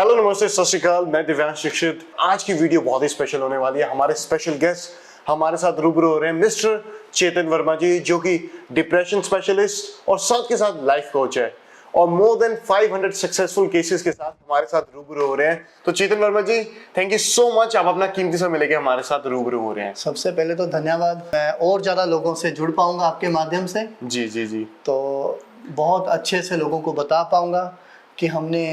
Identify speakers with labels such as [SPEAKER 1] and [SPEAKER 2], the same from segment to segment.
[SPEAKER 1] Hello नमस्ते सत श्री अकाल, मैं दिव्यांश दीक्षित। आज की वीडियो बहुत ही स्पेशल होने वाली है। हमारे स्पेशल गेस्ट हमारे साथ रूबरू हो रहे हैं मिस्टर चेतन वर्मा जी, जो कि डिप्रेशन स्पेशलिस्ट और साथ के साथ लाइफ कोच है और मोर देन 500 सक्सेसफुल केसेस के साथ हमारे साथ रूबरू हो रहे हैं। तो चेतन वर्मा जी, थैंक यू सो मच, आप अपना कीमती समय लेके हमारे साथ रूबरू हो रहे हैं।
[SPEAKER 2] सबसे पहले तो धन्यवाद। मैं और ज़्यादा लोगों से जुड़ पाऊंगा आपके माध्यम से।
[SPEAKER 1] जी जी जी।
[SPEAKER 2] तो बहुत अच्छे से लोगों को बता पाऊंगा कि हमने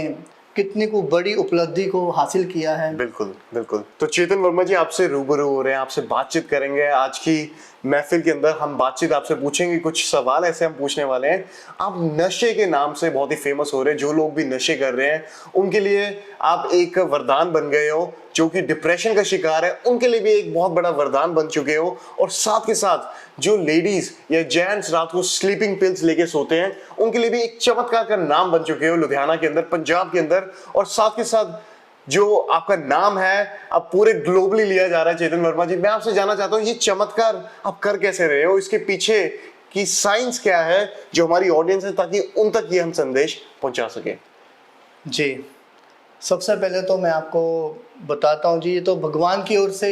[SPEAKER 2] कितनी को बड़ी उपलब्धि को हासिल किया है।
[SPEAKER 1] बिल्कुल बिल्कुल। तो चेतन वर्मा जी, आपसे रूबरू हो रहे हैं, आपसे बातचीत करेंगे। आज की महफिल के अंदर हम बातचीत आपसे पूछेंगे, कुछ सवाल ऐसे हम पूछने वाले हैं। आप नशे के नाम से बहुत ही फेमस हो रहे हैं। जो लोग भी नशे कर रहे हैं उनके लिए आप एक वरदान बन गए हो। जो कि डिप्रेशन का शिकार है उनके लिए भी एक बहुत बड़ा वरदान बन चुके हो। और साथ के साथ जो लेडीज या जेंट्स रात को स्लीपिंग पिल्स लेके सोते हैं उनके लिए भी एक चमत्कार का नाम बन चुके हो लुधियाना के अंदर, पंजाब के अंदर। और साथ के साथ जो आपका नाम है अब पूरे ग्लोबली लिया जा रहा है। चेतन वर्मा जी, मैं आपसे जानना चाहता हूँ, ये चमत्कार आप कर कैसे रहे हो? इसके पीछे की साइंस क्या है जो हमारी ऑडियंस है, ताकि उन तक ये हम संदेश पहुंचा सके?
[SPEAKER 2] जी, सबसे पहले तो मैं आपको बताता हूँ जी, ये तो भगवान की ओर से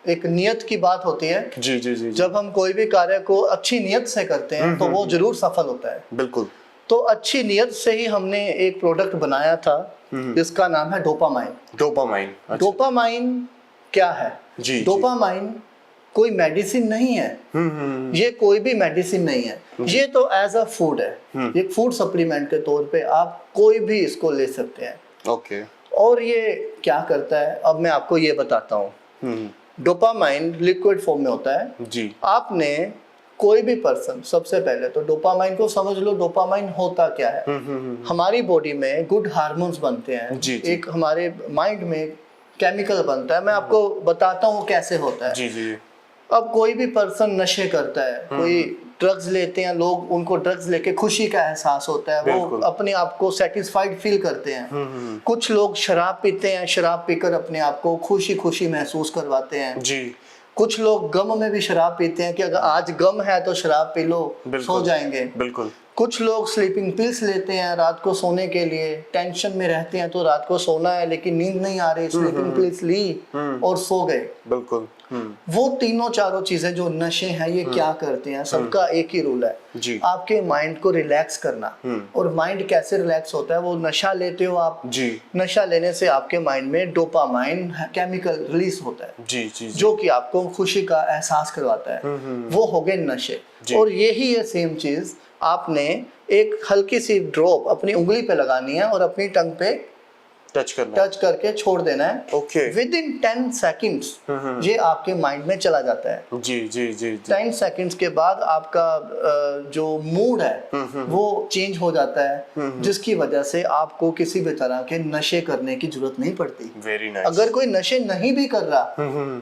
[SPEAKER 2] एक नियत की बात होती है।
[SPEAKER 1] जी जी जी।
[SPEAKER 2] जब हम कोई भी कार्य को अच्छी नियत से करते हैं तो वो जरूर सफल होता है।
[SPEAKER 1] बिल्कुल।
[SPEAKER 2] तो अच्छी नियत से ही हमने एक प्रोडक्ट बनाया था जिसका नाम है डोपामाइन।
[SPEAKER 1] डोपामाइन। अच्छा।
[SPEAKER 2] डोपामाइन क्या है?
[SPEAKER 1] जी।
[SPEAKER 2] डोपामाइन कोई मेडिसिन नहीं है। ये कोई भी मेडिसिन नहीं है। ये तो एज अ फूड है। एक फूड सप्लीमेंट के तौर पे आप कोई भी इसको ले सकते हैं।
[SPEAKER 1] ओके।
[SPEAKER 2] और ये क्या करता है अब मैं आपको ये बताता हूँ। डोपामाइन लिक्विड फॉर्म में होता है
[SPEAKER 1] जी।
[SPEAKER 2] आपने कोई भी पर्सन, सबसे पहले तो डोपामाइन को समझ लो। डोपामाइन होता क्या है? हमारी बॉडी में गुड हार्मोन्स बनते हैं।
[SPEAKER 1] जी, जी।
[SPEAKER 2] एक हमारे माइंड में केमिकल बनता है। मैं आपको बताता हूँ कैसे होता है।
[SPEAKER 1] जी जी।
[SPEAKER 2] अब कोई भी पर्सन नशे करता है, कोई ड्रग्स लेते हैं लोग, उनको ड्रग्स लेके खुशी का एहसास होता है, वो अपने आप को सेटिस्फाइड फील करते हैं। कुछ लोग शराब पीते हैं, शराब पीकर अपने आप को खुशी खुशी महसूस करवाते हैं
[SPEAKER 1] जी।
[SPEAKER 2] कुछ लोग गम में भी शराब पीते हैं कि अगर आज गम है तो शराब पी लो, सो जाएंगे।
[SPEAKER 1] बिल्कुल।
[SPEAKER 2] कुछ लोग स्लीपिंग पिल्स लेते हैं रात को सोने के लिए। टेंशन में रहते हैं तो रात को सोना है लेकिन नींद नहीं आ रही, स्लीपिंग पिल्स ली और सो गए।
[SPEAKER 1] बिल्कुल।
[SPEAKER 2] वो तीनों चारों चीजें जो नशे हैं ये क्या करते हैं? सबका एक ही रूल है,
[SPEAKER 1] जी।
[SPEAKER 2] आपके माइंड को रिलैक्स करना। और माइंड कैसे रिलैक्स होता है? वो नशा लेते हो आप
[SPEAKER 1] जी।
[SPEAKER 2] नशा लेने से आपके माइंड में डोपामाइन केमिकल रिलीज होता है
[SPEAKER 1] जी जी।
[SPEAKER 2] जो कि आपको खुशी का एहसास करवाता है। वो हो गए नशे। और यही है सेम चीज आपने एक हल्की सी ड्रॉप अपनी उंगली पे लगानी है और अपनी टंग पे टच करके छोड़ देना है।
[SPEAKER 1] ओके।
[SPEAKER 2] विद इन 10 सेकेंड्स ये आपके माइंड में चला जाता है।
[SPEAKER 1] जी जी जी।
[SPEAKER 2] 10 सेकेंड्स के बाद आपका जो मूड है वो चेंज हो जाता है, जिसकी वजह से आपको किसी भी तरह के नशे करने की जरूरत नहीं पड़ती।
[SPEAKER 1] Very nice.
[SPEAKER 2] अगर कोई नशे नहीं भी कर रहा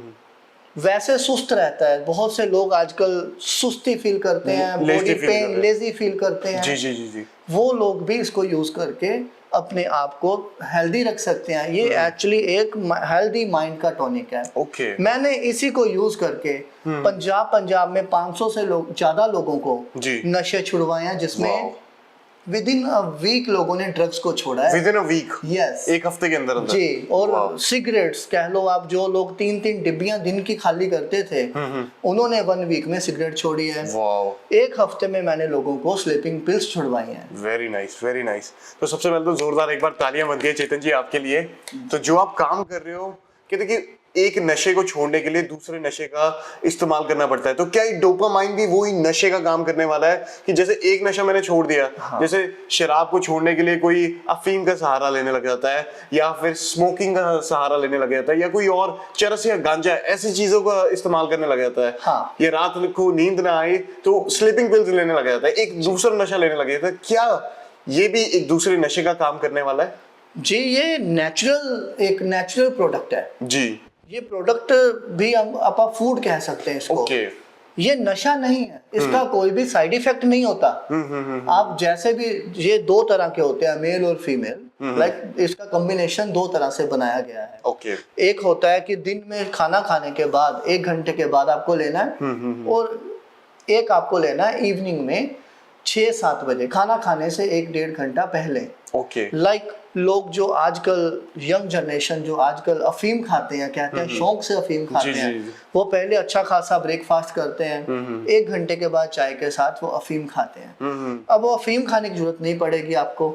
[SPEAKER 2] वैसे सुस्त रहता है, बहुत से लोग आजकल सुस्ती फील करते हैं, बॉडी पेन, लेजी फील करते हैं।
[SPEAKER 1] जी जी जी जी।
[SPEAKER 2] वो लोग भी इसको यूज करके अपने आप को हेल्दी रख सकते हैं। ये एक्चुअली एक हेल्दी माइंड का टॉनिक है।
[SPEAKER 1] ओके।
[SPEAKER 2] मैंने इसी को यूज करके पंजाब में 500 से ज्यादा लोगों को नशे छुड़वाए हैं, जिसमें विद इन अ वीक लोगों ने ड्रग्स को छोड़ा है।
[SPEAKER 1] Within a week?
[SPEAKER 2] Yes,
[SPEAKER 1] एक हफ्ते के अंदर अंदर।
[SPEAKER 2] जी। और सिगरेट्स कह लो आप, जो लोग 3-3 डिब्बियां दिन की खाली करते थे उन्होंने 1 वीक में सिगरेट छोड़ी है। एक हफ्ते में मैंने लोगों को स्लीपिंग पिल्स छुड़वाई हैं।
[SPEAKER 1] Very nice, very nice. तो सबसे पहले तो जोरदार एक बार तालियां बनती है चेतन जी आपके लिए। तो जो आप काम कर रहे हो कि देखिए, एक नशे को छोड़ने के लिए दूसरे नशे का इस्तेमाल करना पड़ता है। तो क्या ये डोपामाइन भी वही नशे का काम करने वाला है कि जैसे एक नशा मैंने छोड़ दिया, जैसे शराब को छोड़ने के लिए कोई अफीम का सहारा लेने लग जाता है या फिर स्मोकिंग का सहारा लेने लग जाता है या कोई और चरस या गांजा ऐसी चीजों का इस्तेमाल करने लग जाता है, या रात को नींद ना आए तो स्लीपिंग पिल्स लेने लग जाता है, एक दूसरा नशा लेने लग जाता है, क्या ये भी एक दूसरे नशे का काम करने वाला है?
[SPEAKER 2] जी, ये एक नेचुरल प्रोडक्ट है जी। ये प्रोडक्ट भी आप फूड कह सकते हैं इसको। ये नशा नहीं है, इसका कोई भी साइड इफेक्ट नहीं होता। आप जैसे भी, ये 2 तरह के होते हैं, मेल और फीमेल। लाइक इसका कॉम्बिनेशन 2 तरह से बनाया गया है। एक होता है कि दिन में खाना खाने के बाद 1 घंटे के बाद आपको लेना है, और एक आपको लेना है इवनिंग में 6-7 बजे, खाना खाने से 1-1.5 घंटा पहले। लाइक लोग जो आजकल यंग जनरेशन जो आजकल अफीम खाते हैं, कहते हैं शौक से अफीम खाते
[SPEAKER 1] जी,
[SPEAKER 2] हैं,
[SPEAKER 1] जी।
[SPEAKER 2] वो पहले अच्छा खासा ब्रेकफास्ट करते हैं, 1 घंटे के बाद चाय के साथ वो अफीम खाते हैं। अब वो अफीम खाने की जरूरत नहीं पड़ेगी आपको।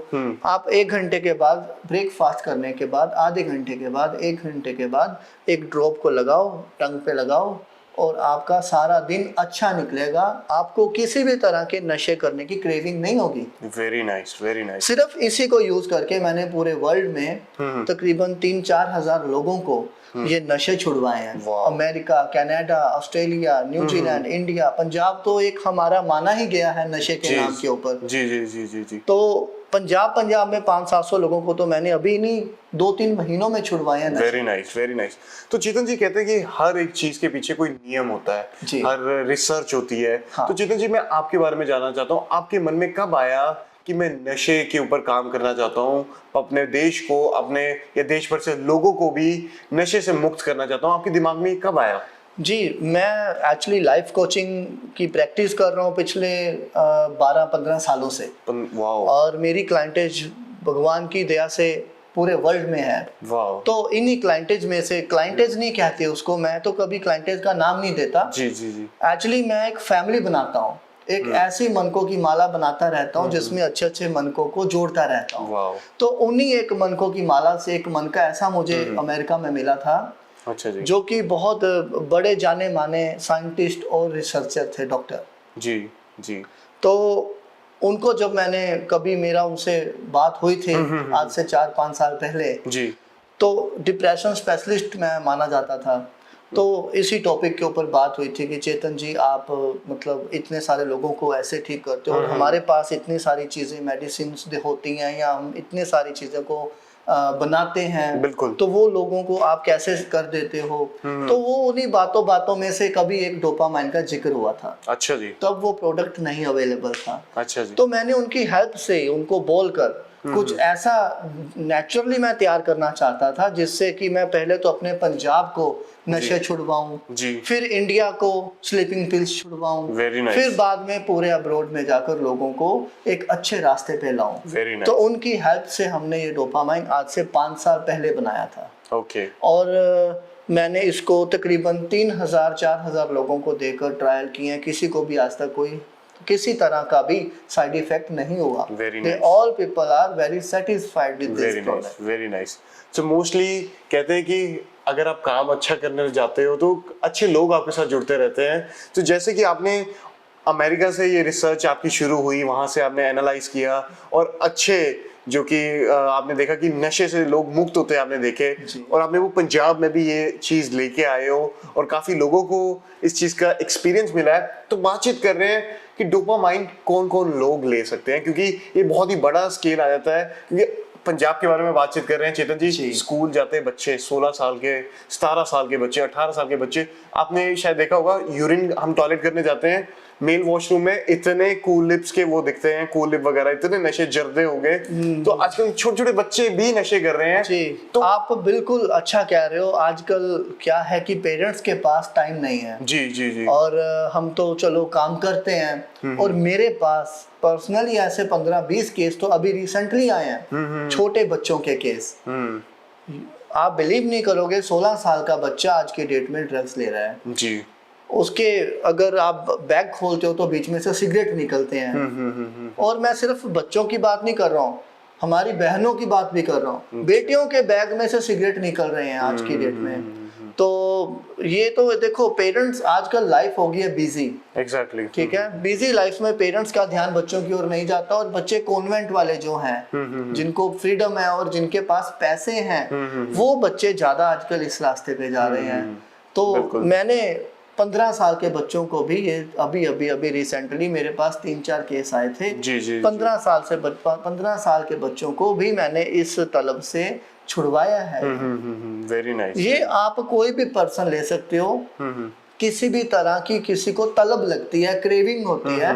[SPEAKER 2] आप 1 घंटे के बाद ब्रेकफास्ट करने के बाद, आधे घंटे के बाद, 1 घंटे के बाद एक ड्रॉप को लगाओ, टंग पे लगाओ, और आपका सारा दिन अच्छा निकलेगा। आपको किसी भी तरह के नशे करने की क्रेविंग नहीं होगी।
[SPEAKER 1] Very nice, very nice.
[SPEAKER 2] सिर्फ इसी को यूज करके मैंने पूरे वर्ल्ड में तकरीबन 3-4 हजार लोगों को ये नशे छुड़वाए हैं।
[SPEAKER 1] वाह।
[SPEAKER 2] America, Canada, Australia, New Zealand, India, Punjab तो एक हमारा माना ही गया है नशे के नाम के ऊपर।
[SPEAKER 1] जी जी जी जी जी।
[SPEAKER 2] तो पंजाब में 500-700 लोगों को तो मैंने अभी नहीं 2-3 महीनों में छुड़वाए हैं।
[SPEAKER 1] Very nice, very nice. तो चेतन जी कहते हैं कि हर एक चीज के पीछे कोई नियम होता है,
[SPEAKER 2] जी।
[SPEAKER 1] हर रिसर्च होती है।
[SPEAKER 2] हाँ।
[SPEAKER 1] तो चेतन जी मैं आपके बारे में जानना चाहता हूँ, आपके मन में कब आया कि मैं नशे के ऊपर काम करना चाहता हूँ, अपने देश को, अपने या देश भर से लोगों को भी नशे से मुक्त करना चाहता हूँ, आपके दिमाग में कब आया?
[SPEAKER 2] जी, मैं एक्चुअली लाइफ कोचिंग की प्रैक्टिस कर रहा हूँ पिछले 12-15 सालों से।
[SPEAKER 1] वाओ।
[SPEAKER 2] और मेरी क्लाइंटेज भगवान की दया से पूरे वर्ल्ड में है।
[SPEAKER 1] वाओ।
[SPEAKER 2] तो इन्हीं क्लाइंटेज में से, क्लाइंटेज नहीं कहते उसको, मैं तो कभी क्लाइंटेज का नाम नहीं देता।
[SPEAKER 1] जी जी जी।
[SPEAKER 2] एक्चुअली मैं एक फैमिली बनाता हूँ, एक ऐसी मनकों की माला बनाता रहता हूँ जिसमें अच्छे अच्छे मनकों को जोड़ता रहता हूँ।
[SPEAKER 1] वाओ।
[SPEAKER 2] तो उन्हीं एक मनकों की माला से एक मन का ऐसा मुझे अमेरिका में मिला था,
[SPEAKER 1] अच्छा जी।
[SPEAKER 2] जो कि बहुत बड़े जाने माने साइंटिस्ट और रिसर्चर थे, डॉक्टर।
[SPEAKER 1] जी जी।
[SPEAKER 2] तो उनको जब मैंने कभी मेरा उनसे बात हुई थी आज से 4-5 साल पहले,
[SPEAKER 1] जी।
[SPEAKER 2] तो डिप्रेशन स्पेशलिस्ट मैं माना जाता था। तो इसी टॉपिक के ऊपर बात हुई थी कि चेतन जी आप मतलब इतने सारे लोगों को ऐसे ठीक करते हो और हमारे पास इतनी सारी चीज़ें मेडिसिन होती हैं या हम इतने सारी चीज़ों को बनाते हैं,
[SPEAKER 1] बिल्कुल।
[SPEAKER 2] तो वो लोगों को आप कैसे कर देते हो। तो वो उन्हीं बातों में से कभी एक डोपामाइन का जिक्र हुआ था।
[SPEAKER 1] अच्छा जी।
[SPEAKER 2] तब वो प्रोडक्ट नहीं अवेलेबल था।
[SPEAKER 1] अच्छा जी।
[SPEAKER 2] तो मैंने उनकी हेल्प से उनको बोलकर कुछ ऐसा नेचुरली मैं तैयार करना चाहता था जिससे कि मैं पहले तो अपने पंजाब को नशे छुड़वाऊं,
[SPEAKER 1] जी।
[SPEAKER 2] फिर इंडिया को स्लीपिंग पिल्स छुड़वाऊं,
[SPEAKER 1] Very nice.
[SPEAKER 2] फिर बाद में पूरे अब्रॉड में जाकर लोगों को एक अच्छे रास्ते पे लाऊं।
[SPEAKER 1] Very nice.
[SPEAKER 2] तो उनकी हेल्प से हमने ये डोपामाइन आज से 5 साल पहले बनाया था।
[SPEAKER 1] ओके।
[SPEAKER 2] और मैंने इसको तकरीबन 3,000-4,000 लोगों को देकर ट्रायल किए हैं, किसी को भी आज तक कोई किसी तरह का भी साइड इफेक्ट नहीं हुआ।
[SPEAKER 1] Very
[SPEAKER 2] They
[SPEAKER 1] nice.
[SPEAKER 2] all people are very satisfied with this
[SPEAKER 1] very nice,
[SPEAKER 2] product.
[SPEAKER 1] Very nice. तो मोस्टली कहते हैं कि अगर आप काम अच्छा करने जाते हो तो अच्छे लोग आपके साथ जुड़ते रहते हैं। तो जैसे कि आपने अमेरिका से ये रिसर्च आपकी शुरू हुई, वहां से आपने एनालाइज किया और अच्छे जो कि आपने देखा कि नशे से लोग मुक्त होते हैं, आपने देखे, और आपने वो पंजाब में भी ये चीज लेके आए हो और काफी लोगों को इस चीज का एक्सपीरियंस मिला है। तो बातचीत कर रहे हैं कि डोपामाइन कौन कौन लोग ले सकते हैं, क्योंकि ये बहुत ही बड़ा स्केल आ जाता है। क्योंकि पंजाब के बारे में बातचीत कर रहे हैं चेतन जी, स्कूल जाते हैं बच्चे, 16 साल के, 17 साल के बच्चे, 18 साल के बच्चे, आपने शायद देखा होगा यूरिन, हम टॉयलेट करने जाते हैं मेल वॉशरूम में, इतने कूल लिप्स के वो दिखते हैं, कूल लिप वगैरह, इतने नशे जर्दे हो गए। तो आजकल छोटे छोटे बच्चे भी नशे कर रहे हैं।
[SPEAKER 2] जी,
[SPEAKER 1] तो
[SPEAKER 2] आप बिल्कुल अच्छा कह रहे हो। आजकल क्या है कि पेरेंट्स के पास टाइम नहीं है।
[SPEAKER 1] जी जी जी।
[SPEAKER 2] और हम तो चलो काम करते हैं, और मेरे पास पर्सनली ऐसे 15-20 केस तो अभी रिसेंटली आए हैं, छोटे बच्चों के केस। आप बिलीव नहीं करोगे, 16 साल का बच्चा आज की डेट में ड्रग्स ले रहा है।
[SPEAKER 1] जी।
[SPEAKER 2] उसके अगर आप बैग खोलते हो तो बीच में से सिगरेट निकलते हैं। और मैं सिर्फ बच्चों की बात नहीं कर रहा हूँ, हमारी बहनों की बात भी कर रहा हूँ। बेटियों के बैग में से सिगरेट निकल रहे हैं आज की डेट में। तो ये तो देखो, पेरेंट्स आजकल लाइफ हो गई है बिजी।
[SPEAKER 1] एग्जैक्टली।
[SPEAKER 2] ठीक है, बिजी लाइफ में पेरेंट्स का ध्यान बच्चों की ओर नहीं जाता, और बच्चे कॉन्वेंट वाले जो हैं, जिनको फ्रीडम है और जिनके पास पैसे हैं, वो बच्चे ज्यादा आजकल इस रास्ते पे जा रहे हैं। तो मैंने 15 साल के बच्चों को भी, ये अभी रिसेंटली मेरे पास 3-4 केस आए थे। 15 साल के बच्चों को भी मैंने इस तलब से छुड़वाया है।
[SPEAKER 1] Very nice.
[SPEAKER 2] ये आप कोई भी पर्सन ले सकते हो, किसी भी तरह की किसी को तलब लगती है, क्रेविंग होती है,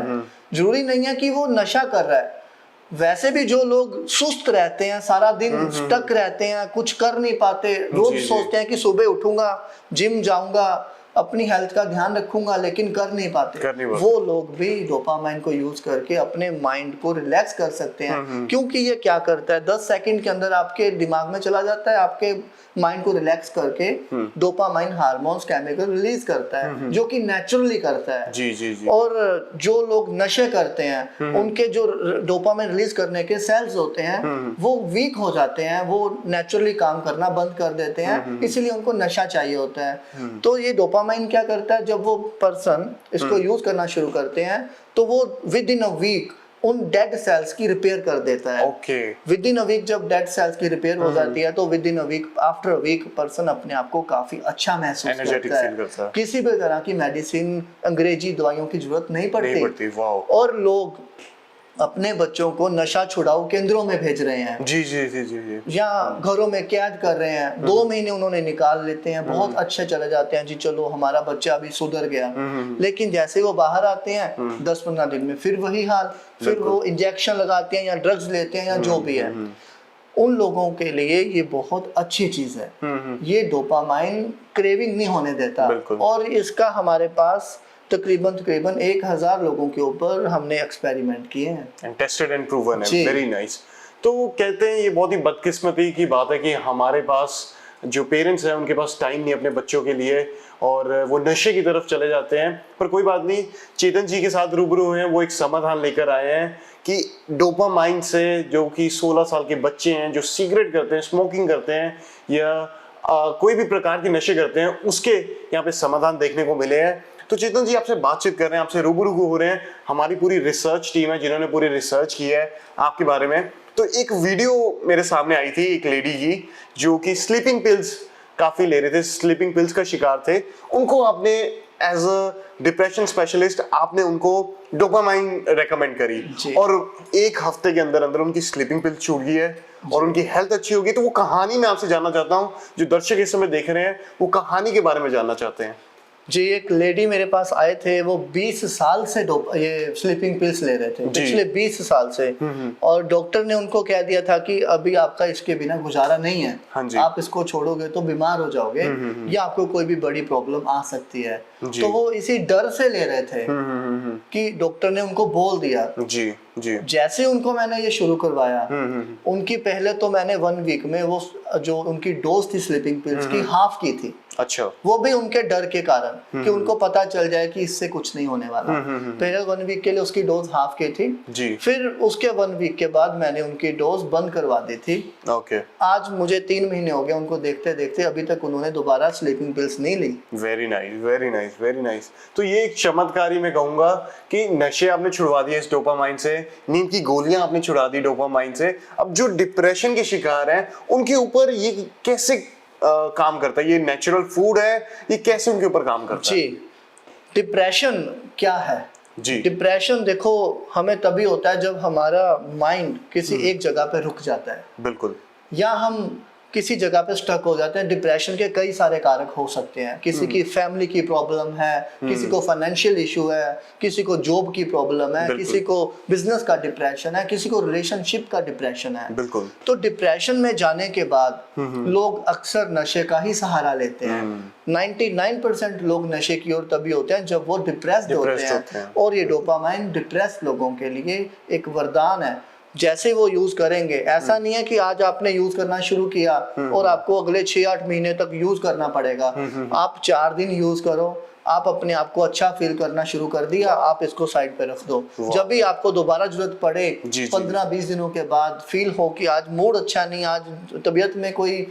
[SPEAKER 2] जरूरी नहीं है कि वो नशा कर रहा है। वैसे भी जो लोग सुस्त रहते हैं, सारा दिन स्टक रहते हैं, कुछ कर नहीं पाते, रोज सोचते हैं कि सुबह उठूंगा, जिम जाऊंगा, अपनी हेल्थ का ध्यान रखूंगा लेकिन कर नहीं पाते, वो लोग भी डोपामाइन को यूज करके अपने माइंड को रिलैक्स कर सकते हैं। क्योंकि ये क्या करता है, 10 सेकंड के अंदर आपके दिमाग में चला जाता है, आपके माइंड को रिलैक्स करके डोपामाइन हार्मोन्स केमिकल रिलीज करता है, जो कि नेचुरली करता है।
[SPEAKER 1] जी।
[SPEAKER 2] और जो लोग नशे करते हैं उनके जो डोपामाइन रिलीज करने के सेल्स होते हैं वो वीक हो जाते हैं, वो नेचुरली काम करना बंद कर देते हैं, इसीलिए उनको नशा चाहिए होता है। तो ये डोपामाइन क्या करता है, जब वो पर्सन इसको यूज करना शुरू करते हैं तो वो विद इन अ वीक उन डेड सेल्स की रिपेयर कर देता है।
[SPEAKER 1] Okay.
[SPEAKER 2] Within a week जब डेड सेल्स की रिपेयर हो जाती है तो within a week, after a week person अपने आप को काफी अच्छा महसूस करता है। किसी भी तरह की मेडिसिन, अंग्रेजी दवाइयों की जरूरत नहीं पड़ती। और लोग अपने बच्चों को नशा छुड़ाऊ केंद्रों में भेज रहे हैं,
[SPEAKER 1] जी।
[SPEAKER 2] या घरों में कैद कर रहे हैं। 2 महीने उन्होंने निकाल लेते हैं, बहुत अच्छे चले जाते हैं, जी चलो हमारा बच्चा अभी सुधर गया। लेकिन जैसे वो बाहर आते हैं 10-15 दिन में फिर वही हाल, फिर वो इंजेक्शन लगाते हैं या ड्रग्स लेते हैं या जो भी है। उन लोगों के लिए ये बहुत अच्छी चीज है। ये डोपामाइन क्रेविंग नहीं होने देता, और इसका हमारे पास तकरीबन 1000 लोगों के ऊपर हमने एक्सपेरिमेंट किए हैं,
[SPEAKER 1] टेस्टेड एंड प्रूवन है। Very nice. तो कहते हैं ये बहुत ही बदकिस्मती की बात है कि हमारे पास जो पेरेंट्स हैं उनके पास टाइम नहीं अपने बच्चों के लिए, और वो नशे की तरफ चले जाते हैं। पर कोई बात नहीं, चेतन जी के साथ रूबरू हैं, वो एक समाधान लेकर आए हैं कि डोपामाइन से, जो कि 16 साल के बच्चे हैं जो सिगरेट करते हैं, स्मोकिंग करते हैं, या कोई भी प्रकार के नशे करते हैं, उसके यहाँ पे समाधान देखने को मिले हैं। तो चेतन जी आपसे बातचीत कर रहे हैं, आपसे रूबरू हो रहे हैं। हमारी पूरी रिसर्च टीम है जिन्होंने पूरी रिसर्च की है आपके बारे में। तो एक वीडियो मेरे सामने आई थी एक लेडी की, जो कि स्लीपिंग पिल्स काफी ले रहे थे, स्लीपिंग पिल्स का शिकार थे। उनको आपने एज अ डिप्रेशन स्पेशलिस्ट आपने उनको डोपामाइन रेकमेंड करी, और 1 हफ्ते के अंदर अंदर उनकी स्लीपिंग पिल्स छूट गई है और उनकी हेल्थ अच्छी होगी। तो वो कहानी मैं आपसे जानना चाहता हूँ, जो दर्शक इस समय देख रहे हैं वो कहानी के बारे में जानना चाहते हैं।
[SPEAKER 2] जी, एक लेडी मेरे पास आए थे, वो 20 साल से ये स्लीपिंग पिल्स ले रहे थे, पिछले 20 साल से। और डॉक्टर ने उनको कह दिया था कि अभी आपका इसके बिना गुजारा नहीं है, आप इसको छोड़ोगे तो बीमार हो जाओगे या आपको कोई भी बड़ी प्रॉब्लम आ सकती है। तो वो इसी डर से ले रहे थे कि डॉक्टर ने उनको बोल दिया।
[SPEAKER 1] जी।
[SPEAKER 2] जैसे उनको मैंने ये शुरू करवाया, उनकी पहले तो मैंने 1 वीक में वो जो उनकी डोज थी स्लीपिंग पिल्स की, हाफ की थी।
[SPEAKER 1] अच्छा।
[SPEAKER 2] वो भी उनके डर के कारण कि उनको पता चल जाए कि इससे कुछ नहीं होने वाला। पहले 1 वीक के लिए उसकी डोज हाफ की थी
[SPEAKER 1] जी।
[SPEAKER 2] फिर उसके 1 वीक के बाद मैंने उनकी डोज बंद करवा दी थी।
[SPEAKER 1] ओके।
[SPEAKER 2] आज मुझे 3 महीने हो गए उनको देखते देखते, अभी तक उन्होंने दोबारा स्लीपिंग पिल्स नहीं ली।
[SPEAKER 1] Very nice, very nice, very nice. तो ये एक चमत्कारी मैं कहूंगा कि नशे आपने छुड़वा दिए इस डोपामाइन से, नींद की गोलियां आपने छुड़ा दी डोपामाइन से। अब जो डिप्रेशन के शिकार हैं उनके ऊपर ये कैसे काम करता है? ये नेचुरल फूड है, ये कैसे उनके ऊपर काम करता है?
[SPEAKER 2] जी, डिप्रेशन क्या है
[SPEAKER 1] जी?
[SPEAKER 2] डिप्रेशन देखो हमें तभी होता है जब हमारा माइंड किसी एक जगह पे रुक जाता है।
[SPEAKER 1] बिल्कुल।
[SPEAKER 2] या हम किसी जगह पे स्टक हो जाते हैं। डिप्रेशन के कई सारे कारक हो सकते हैं, किसी की फैमिली की प्रॉब्लम है, किसी को फाइनेंशियल इशू है, किसी को जॉब की प्रॉब्लम है, किसी को बिजनेस का डिप्रेशन है, किसी को रिलेशनशिप का डिप्रेशन है।
[SPEAKER 1] बिल्कुल।
[SPEAKER 2] तो डिप्रेशन में जाने के बाद लोग अक्सर नशे का ही सहारा लेते हैं। 99% लोग नशे की ओर तभी होते हैं जब वो डिप्रेस्ड होते हैं। और ये डोपामाइन डिप्रेस्ड लोगों के लिए एक वरदान है। जैसे वो यूज करेंगे, ऐसा नहीं है कि आज आपने यूज करना शुरू किया और आपको अगले 6-8 महीने तक यूज करना पड़ेगा। आप 4 दिन यूज करो, आप अपने आप को अच्छा फील करना शुरू कर दिया, आप इसको साइड पे रख दो। जब भी आपको दोबारा जरूरत पड़े 15-20 दिनों के बाद फील हो कि आज मूड अच्छा नहीं, आज तबीयत में कोई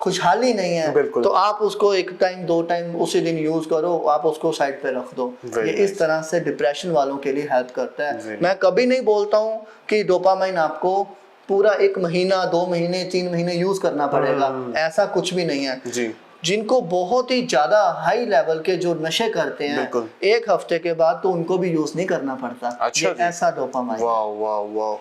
[SPEAKER 2] खुशहाली नहीं है, तो आप उसको 1 टाइम 2 टाइम उसी दिन यूज करो, आप उसको साइड पे रख दो। ये इस तरह से डिप्रेशन वालों के लिए हेल्प करता है। मैं कभी नहीं बोलता हूँ कि डोपामाइन आपको पूरा 1 महीना 2 महीने 3 महीने यूज करना पड़ेगा, ऐसा कुछ भी नहीं है जी। जिनको बहुत ही ज्यादा हाई लेवल के जो नशे करते हैं, 1 हफ्ते के बाद तो उनको भी यूज नहीं करना पड़ता। अच्छा, ऐसा डोपामाइन।
[SPEAKER 1] वाह वाह वाह।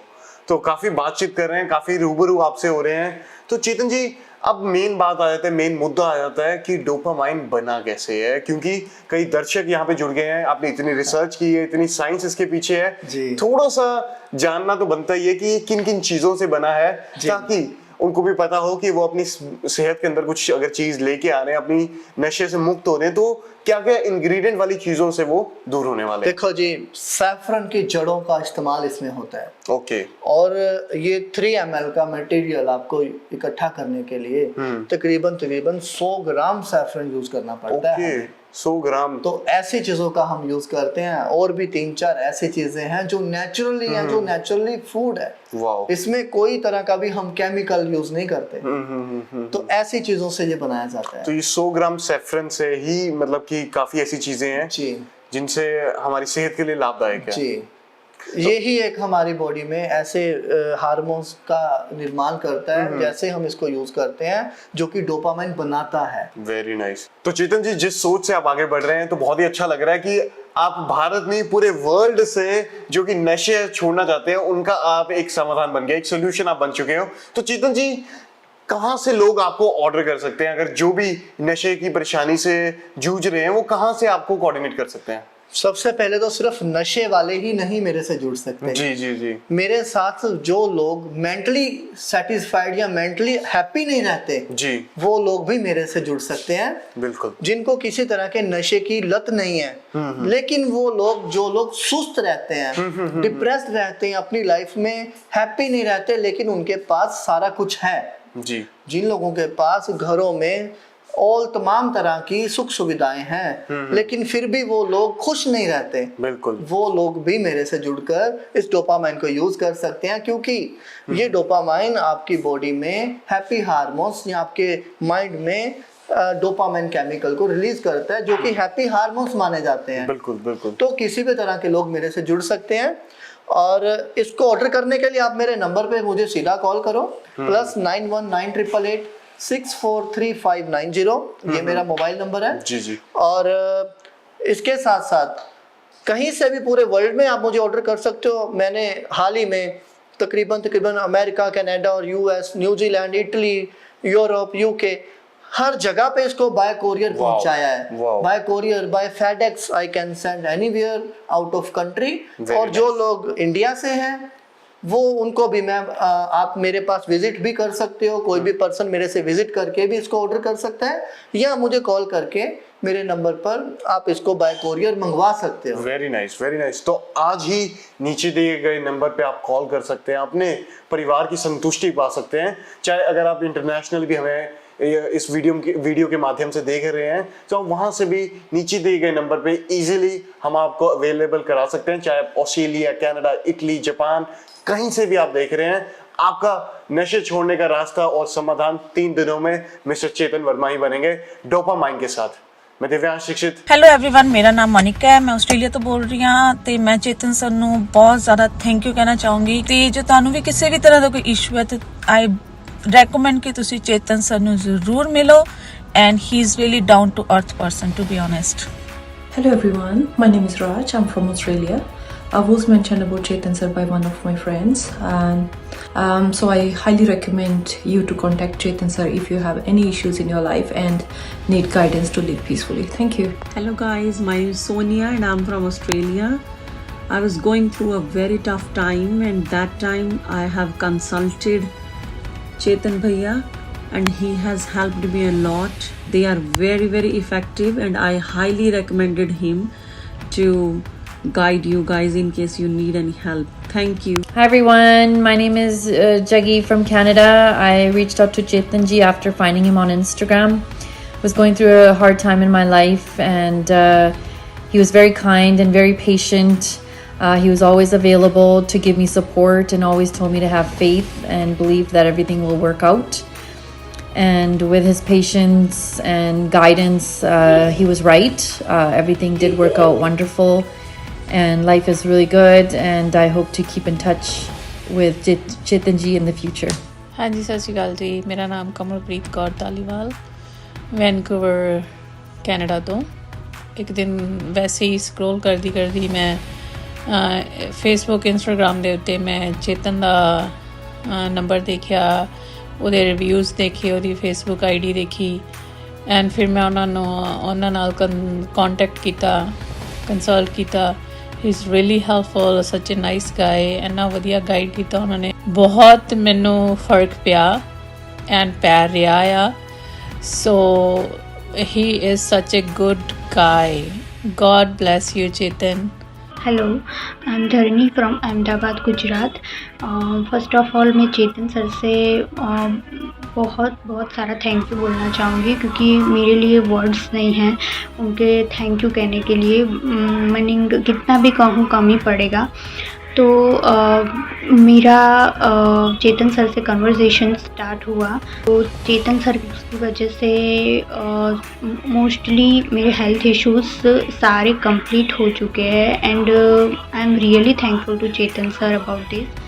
[SPEAKER 1] तो काफी बातचीत कर रहे हैं, काफी रूबरू आपसे हो रहे हैं। तो चेतन जी, अब मेन बात आ जाता है, मेन मुद्दा आ जाता है कि डोपामाइन बना कैसे है, क्योंकि कई दर्शक यहाँ पे जुड़ गए हैं। आपने इतनी रिसर्च की है, इतनी साइंस इसके पीछे है, थोड़ा सा जानना तो बनता ही है कि किन किन चीजों से बना है, ताकि उनको भी पता हो कि वो अपनी सेहत के अंदर कुछ अगर चीज लेके आ रहे हैं, अपनी नशे से मुक्त हो रहे हैं, तो क्या क्या इंग्रेडिएंट वाली चीजों से वो दूर होने वाले हैं?
[SPEAKER 2] देखो जी, सैफरन की जड़ों का इस्तेमाल इसमें होता है।
[SPEAKER 1] ओके।
[SPEAKER 2] और ये 3 ml का मटेरियल आपको इकट्ठा करने के लिए तकरीबन 100 ग्राम सैफरन यूज करना पड़ता है।
[SPEAKER 1] 100 ग्राम।
[SPEAKER 2] तो ऐसी चीजों का हम यूज करते हैं। और भी 3-4 ऐसी चीजें हैं जो नेचुरली हैं, जो नेचुरली फूड है।
[SPEAKER 1] वाओ।
[SPEAKER 2] इसमें कोई तरह का भी हम केमिकल यूज नहीं करते। तो ऐसी चीजों से ये बनाया जाता है।
[SPEAKER 1] तो ये 100 ग्राम सैफरन से ही मतलब कि काफी ऐसी चीजें हैं
[SPEAKER 2] जी,
[SPEAKER 1] जिनसे हमारी सेहत के लिए लाभदायक है।
[SPEAKER 2] जी। ये ही एक हमारी बॉडी में ऐसे हार्मोन्स का निर्माण करता है, जैसे हम इसको यूज करते हैं, जो कि डोपामाइन बनाता है।
[SPEAKER 1] Very nice. तो चेतन जी, जिस सोच से आप आगे बढ़ रहे हैं, तो बहुत ही अच्छा लग रहा है कि आप भारत में पूरे वर्ल्ड से जो कि नशे छोड़ना चाहते हैं, उनका आप एक समाधान बन गए, एक सोल्यूशन आप बन चुके हो। तो चेतन जी, कहाँ से लोग आपको ऑर्डर कर सकते हैं? अगर जो भी नशे की परेशानी से जूझ रहे हैं, वो कहाँ से आपको कोऑर्डिनेट कर सकते हैं?
[SPEAKER 2] सबसे पहले तो सिर्फ नशे वाले ही नहीं मेरे से जुड़ सकते।
[SPEAKER 1] जी जी जी।
[SPEAKER 2] मेरे साथ जो लोग मेंटली सेटिस्फाइड या मेंटली हैप्पी नहीं रहते
[SPEAKER 1] जी,
[SPEAKER 2] वो लोग भी मेरे से जुड़ सकते हैं।
[SPEAKER 1] बिल्कुल।
[SPEAKER 2] जिनको किसी तरह के नशे की लत नहीं है, लेकिन वो लोग जो लोग सुस्त रहते हैं, डिप्रेस्ड रहते हैं, अपनी लाइफ में हैप्पी नहीं रहते, लेकिन उनके पास सारा कुछ है।
[SPEAKER 1] जी।
[SPEAKER 2] जिन लोगों के पास घरों में और तमाम तरह की सुख सुविधाएं हैं, लेकिन फिर भी वो लोग खुश नहीं रहते,
[SPEAKER 1] बिल्कुल,
[SPEAKER 2] वो लोग भी मेरे से जुड़कर इस डोपामाइन को यूज कर सकते हैं। क्योंकि ये डोपामाइन आपकी बॉडी में हैप्पी हार्मोन्स या आपके माइंड में डोपामाइन केमिकल को रिलीज करता है, जो कि हैप्पी हार्मोन्स माने जाते हैं।
[SPEAKER 1] बिल्कुल बिल्कुल।
[SPEAKER 2] तो किसी भी तरह के लोग मेरे से जुड़ सकते हैं। और इसको ऑर्डर करने के लिए आप मेरे नंबर पे मुझे सीधा कॉल करो, +919888 643-590। ये मेरा मोबाइल नंबर है।
[SPEAKER 1] जी जी।
[SPEAKER 2] और इसके साथ साथ कहीं से भी पूरे वर्ल्ड में आप मुझे ऑर्डर कर सकते हो। मैंने हाल ही में तकरीबन अमेरिका, कनाडा और US, New Zealand, Italy, Europe, UK, हर जगह पे इसको बाय कोरियर पहुंचाया है। By courier, by FedEx, I can send anywhere out of country. और जो लोग इंडिया से हैं वो उनको भी मैं आप मेरे पास विजिट भी कर सकते हो। कोई भी पर्सन मेरे से विजिट करके भी इसको ऑर्डर कर सकता है, या मुझे कॉल करके मेरे नंबर पर आप इसको बाय कोरियर मंगवा सकते हो।
[SPEAKER 1] Very nice, very nice. तो आज ही नीचे दिए गए नंबर पे आप कॉल कर सकते हैं, अपने परिवार की संतुष्टि पा सकते हैं। चाहे अगर आप इंटरनेशनल भी हमें इस वीडियो के माध्यम से देख रहे हैं, तो वहां से भी नीचे दिए गए नंबर पे इजीली हम आपको अवेलेबल करा सकते हैं। चाहे आप ऑस्ट्रेलिया, कनाडा, इटली, जापान, कहीं से भी आप देख रहे हैं, आपका नशे छोड़ने का रास्ता और समाधान 3 दिनों में मिस्टर चेतन वर्मा ही बनेंगे, डोपामाइन के साथ। मैं दिव्यांश दीक्षित।
[SPEAKER 3] ਹੈਲੋ एवरीवन, ਮੇਰਾ ਨਾਮ ਮੋਨਿਕਾ ਹੈ। ਮੈਂ ਆਸਟ੍ਰੇਲੀਆ ਤੋਂ ਬੋਲ ਰਹੀ ਹਾਂ ਤੇ ਮੈਂ ਚੇਤਨ ਸਰ ਨੂੰ ਬਹੁਤ ਜ਼ਿਆਦਾ ਥੈਂਕ ਯੂ ਕਹਿਣਾ ਚਾਹੂੰਗੀ। ਤੇ ਜੇ ਤੁਹਾਨੂੰ ਵੀ ਕਿਸੇ ਵੀ ਤਰ੍ਹਾਂ ਦਾ ਕੋਈ ਇਸ਼ੂ ਹੈ ਤੇ ਆਈ ਰეკਮੈਂਡ ਕਿ ਤੁਸੀਂ ਚੇਤਨ ਸਰ ਨੂੰ ਜ਼ਰੂਰ ਮਿਲੋ, and he is really down to earth person, to be honest.
[SPEAKER 4] Hello everyone, my name is Raj. I'm from Australia. I was mentioned about Chetan sir by one of my friends, and so I highly recommend you to contact Chetan sir if you have any issues in your life and need guidance to live peacefully. Thank you.
[SPEAKER 5] Hello guys, my name is Sonia and I'm from Australia. I was going through a very tough time, and that time I have consulted Chetan Bhaiya and he has helped me a lot. They are very very effective and I highly recommended him to guide you guys in case you need any help. Thank you.
[SPEAKER 6] Hi everyone, my name is Jaggi from Canada. I reached out to Chetan ji after finding him on Instagram. Was going through a hard time in my life, and he was very kind and very patient. He was always available to give me support and always told me to have faith and believe that everything will work out. And with his patience and guidance, he was right. Everything did work out wonderful. And life is really good, and I hope to keep in touch with Chetan ji in the future.
[SPEAKER 3] ਹਾਂਜੀ, ਸਤਿ ਸ਼੍ਰੀ ਅਕਾਲ ਜੀ। ਮੇਰਾ ਨਾਮ Kamalpreet Kaur Dhaliwal, Vancouver Canada ਤੋਂ। ਇੱਕ ਦਿਨ ਵੈਸੇ ਹੀ scroll ਕਰਦੀ ਮੈਂ ਫੇਸਬੁੱਕ, ਇੰਸਟਾਗ੍ਰਾਮ ਦੇ ਉੱਤੇ ਮੈਂ ਚੇਤਨ ਦਾ ਨੰਬਰ ਦੇਖਿਆ, ਉਹਦੇ ਰਿਵਿਊਜ਼ ਦੇਖੇ, ਉਹਦੀ ਫੇਸਬੁੱਕ ਆਈਡੀ ਦੇਖੀ, ਐਂਡ ਫਿਰ ਮੈਂ ਉਹਨਾਂ ਨਾਲ ਕੰਟੈਕਟ ਕੀਤਾ, ਕੰਸਲਟ ਕੀਤਾ। ਹੀ ਇਜ਼ ਰੀਅਲੀ ਹੈਲਪਫੁਲ, ਸੱਚ ਅ ਨਾਈਸ ਗਾਏ। ਇੰਨਾ ਵਧੀਆ ਗਾਈਡ ਕੀਤਾ ਉਹਨਾਂ ਨੇ, ਬਹੁਤ ਮੈਨੂੰ ਫਰਕ ਪਿਆ। एंड पैर ਰਿਹਾ ਆ सो he is such a good guy. God bless you, Chetan.
[SPEAKER 7] Hello, I am Dharani from Ahmedabad Gujarat. First of all मैं चेतन सर से बहुत बहुत सारा थैंक यू बोलना चाहूँगी, क्योंकि मेरे लिए वर्ड्स नहीं हैं उनके थैंक यू कहने के लिए। मीनिंग कितना भी कहूँ कम ही पड़ेगा। तो मेरा चेतन सर से कन्वर्सेशन स्टार्ट हुआ, तो चेतन सर की वजह से मोस्टली मेरे हेल्थ इश्यूज़ सारे कंप्लीट हो चुके हैं and I am really thankful to Chetan sir about this.